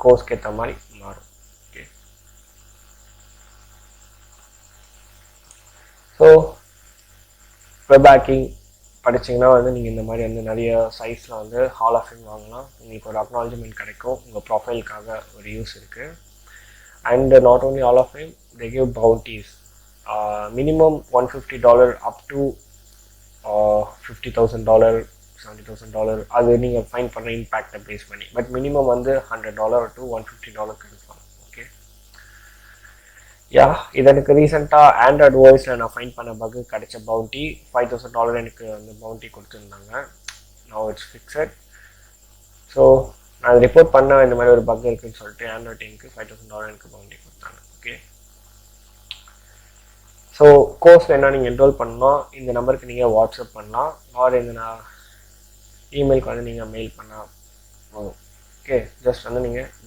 கோர்ஸ்க்கு ஏற்ற மாதிரி மாறும். ஓகே, ஸோ வெப் ஹேக்கிங் படிச்சிங்கன்னா வந்து நீங்கள் இந்த மாதிரி வந்து நிறைய சைட்ஸில் வந்து ஹால் ஆஃப் ஃபேம் வாங்கலாம். உங்களுக்கு ஒரு அக்னாலஜ்மெண்ட் கிடைக்கும், உங்கள் ப்ரொஃபைலுக்காக ஒரு யூஸ் இருக்குது. And not only hall of fame, they give bounties. Minimum $150 up to $50,000 $70,000 அது நீங்கள் ஃபைன் பண்ணுற இம்பேக்டை பேஸ் பண்ணி. பட் மினிமம் வந்து $100 to $150 கிடைக்கும். ஓகே, யா இது எனக்கு ரீசெண்டாக ஆண்ட்ராய்ட் ஓஎஸில் நான் ஃபைன் பண்ண பக்கு கிடைச்ச பவுண்டி $5,000 எனக்கு வந்து பவுண்டி கொடுத்துருந்தாங்க. Now it's fixed. ஸோ நான் அதை ரிப்போர்ட் பண்ண இந்த மாதிரி ஒரு பக் இருக்குன்னு சொல்லிட்டு ஆண்ட்ராய்ட் டீமுக்கு $5,000 எனக்கு பவுண்டி கொடுத்தாங்க. ஓகே, ஸோ கோர்ஸ் வேணால் நீங்கள் என்ரோல் பண்ணலாம். இந்த நம்பருக்கு நீங்கள் வாட்ஸ்அப் பண்ணலாம், ஆர் இந்த நான் இமெயிலுக்கு வந்து நீங்கள் மெயில் பண்ணால் போதும். ஓகே, ஜஸ்ட் வந்து நீங்கள்